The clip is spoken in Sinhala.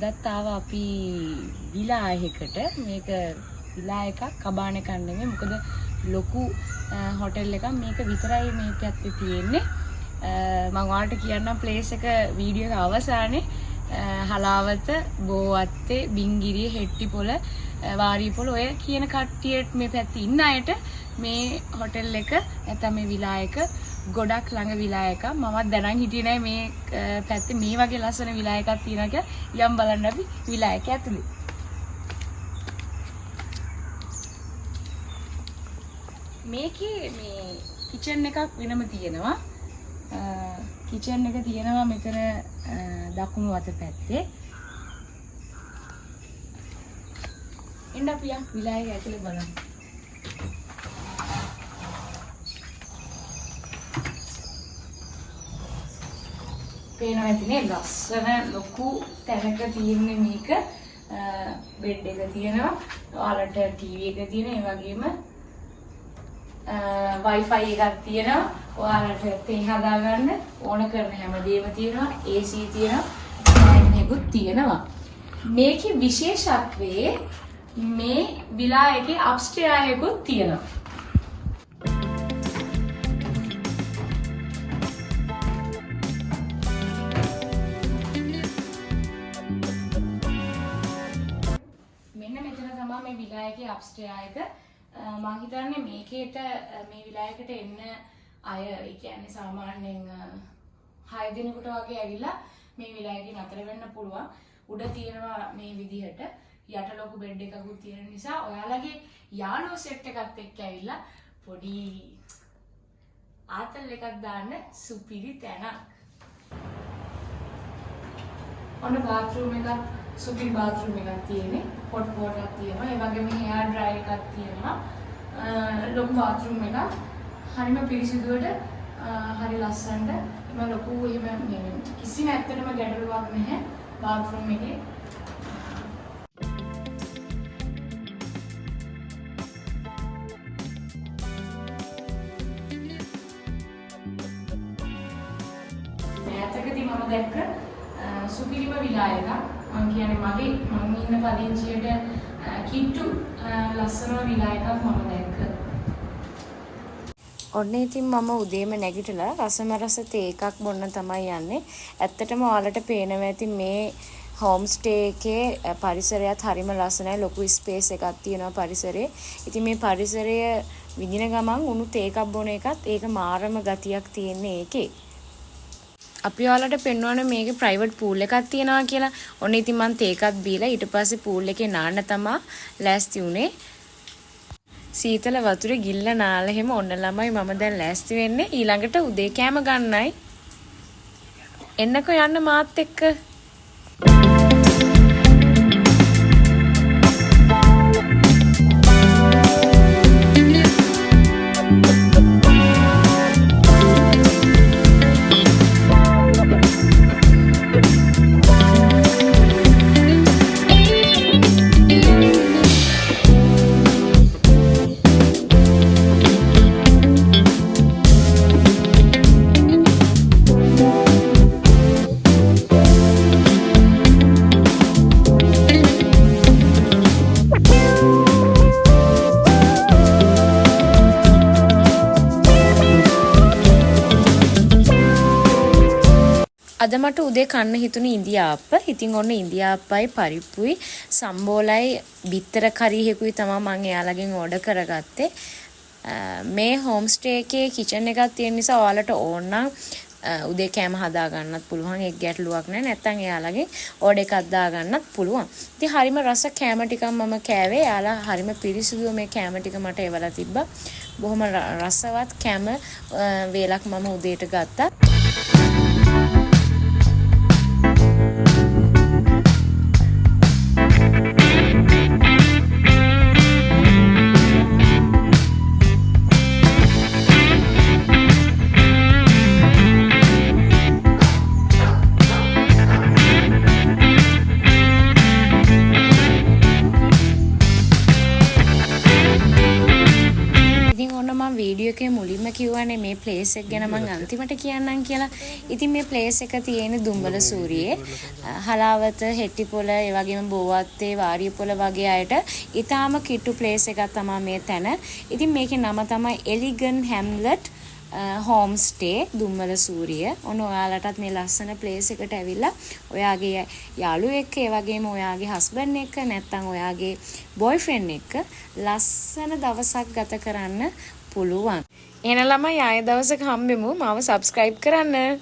අදත් ආවා අපි විලායකට. මේක විලා එකක් කබාන එකක් නෙමෙයි. මොකද ලොකු හොටෙල් එකක් මේක විතරයි මේ පැත්තේ තියෙන්නේ. මම ඔයාලට කියන්නම් ප්ලේස් එක වීඩියෝ එක අවසානයේ හලාවත බෝවත්තේ බිංගිරිය හෙට්ටිපොළ වාරිපොළ ඔය කියන කට්ටියට මේ පැත්තේ ඉන්න අයට මේ හොටෙල් එක නැත්නම් මේ විලා එක ගොඩක් ළඟ විලා එකක්. මමත් දැනන් හිටියේ නෑ මේ පැත්තේ මේ වගේ ලස්සන විලා එකක් තියෙනවා කියලා. යම් බලන්න අපි විලා එක ඇතුලේ. මේකේ මේ කිචන් එකක් වෙනම තියෙනවා. කිචන් එක තියෙනවා මෙතන දකුණු අත පැත්තේ. එන්න අපි යම් විලා එක ඇතුලේ බලමු. පේනවා ඇතිනේ ලස්සන ලොකු තැනක තියෙන්නේ මේක. බෙඩ් එක තියෙනවා. ඔයාලට ටීවී එක තියෙනවා. ඒ වගේම Wi-Fi එකක් තියෙනවා. ඔයාලට තේ හදා ගන්න ඕන කරන හැමදේම තියෙනවා. AC තියෙනවා. ෆෑන් එකකුත් තියෙනවා. මේකේ විශේෂත්වයේ මේ විලා එකේ අප්ස්ටෙයාර් එකකුත් තියෙනවා. මේ විලා එකේ අප්ස්ටෙයාර් එක මම හිතන්නේ මේකේට මේ විලා එකට එන්න අය ඒ කියන්නේ සාමාන්‍යයෙන් 6 දිනකට වගේ ඇවිල්ලා මේ විලා එකේ නතර වෙන්න පුළුවන්. උඩ තියෙනවා මේ විදිහට යට ලොකු බෙඩ් එකකුත් තියෙන නිසා ඔයාලගේ යාළුවෝ සෙට් එකත් එක්ක ඇවිල්ලා පොඩි ආතල් එකක් දාන්න සුපිරි තැනක්. ඔන්න බාත්රූම් එකක් සුපිරි බාත්රූම් එකක් තියෙන්නේ. හොට් වෝටර් තියෙනවා. ඒ වගේම හෙයාර් ඩ්‍රයර් එකක් තියෙනවා. ලොකු බාත්රූම් එකක්. හරිම පිරිසිදුවට හරි ලස්සනට. එම ලොකු එහෙම කිසිම ඇත්තටම ගැටලුවක් නැහැ බාත්රූම් එකේ. මෑතකදී මම දැක්ක සුපිරිම විලා එකක්. මම කියන්නේ මගේ මම ඉන්න පදිංචියට කිට්ටු ලස්සන විලා එකක් මම දැක්ක. ඔන්න ඉතින් මම උදේම නැගිටලා රසම රස තේ එකක් බොන්න තමයි යන්නේ. ඇත්තටම ඔයාලට පේනවා ඇති මේ හෝම් ස්ටේ එකේ පරිසරයත් හරිම ලස්සනයි. ලොකු ස්පේස් එකක් තියෙනවා පරිසරයේ. ඉතින් මේ පරිසරය විඳින ගමන් උණු තේ එකක් බොන එකත් ඒක මාරම ගතියක් තියෙන්නේ ඒකේ. අපි ඔයාලට පෙන්වන්න මේකේ ප්‍රයිවට් පූල් එකක් තියෙනවා කියලා. ඔන්න ඉතින් මම තේ එකක් බීලා ඊට පස්සේ පූල් එකේ නාන්න තමයි ලෑස්ති උනේ. සීතල වතුරේ ගිල්ල නාලා හැම ඔන්න ළමයි මම දැන් ලෑස්ති වෙන්නේ ඊළඟට උදේ කෑම ගන්නයි. එන්නකෝ යන්න මාත් එක්ක. අද මට උදේ කන්න හිතුනේ ඉන්දියාප්ප. ඉතින් ඔන්න ඉන්දියාප්පයි පරිප්පුයි සම්බෝලයි බිත්තර කරිහෙකුයි තමයි මම එයාලගෙන් ඕඩර් කරගත්තේ. මේ හෝම් ස්ටේ එකේ කිචන් එකක් තියෙන නිසා ඔයාලට ඕන නම් උදේ කෑම හදා ගන්නත් පුළුවන්. ඒක ගැටලුවක් නෑ. නැත්තම් එයාලගෙන් ඕඩර් එකක් දා ගන්නත් පුළුවන්. ඉතින් හරිම රස කෑම ටිකක් මම කෑවේ. එයාලා හරිම පිරිසිදුව මේ කෑම ටික මට එවලා තිබ්බා. බොහොම රසවත් කෑම වේලක් මම උදේට ගත්තා. වීඩියෝ එකේ මුලින්ම කිව්වනේ මේ ප්ලේස් එක ගැන මම අන්තිමට කියන්නම් කියලා. ඉතින් මේ ප්ලේස් එක තියෙන්නේ දුම්බල සූරියේ. හලාවත, හෙට්ටිපොළ, ඒ වගේම බෝවත්තේ, වාරියපොළ වගේ අයට ඊටාම කිට්ටු ප්ලේස් එකක් තමයි මේ තැන. ඉතින් මේකේ නම තමයි එලිගන් හැම්ලට් හෝම් ස්ටේ දුම්බල සූරිය. ඔන්න ඔයාලටත් මේ ලස්සන ප්ලේස් එකට ඇවිල්ලා ඔයාගේ යාළුවෙක් ඒ වගේම ඔයාගේ හස්බන්ඩ් එක්ක නැත්නම් ඔයාගේ බොයිෆ්‍රෙන්ඩ් එක්ක ලස්සන දවසක් ගත කරන්න පුළුවන්. එහෙනම් ළමයි ආයෙ දවසක හම්බෙමු. මාව සබ්ස්ක්‍රයිබ් කරන්න.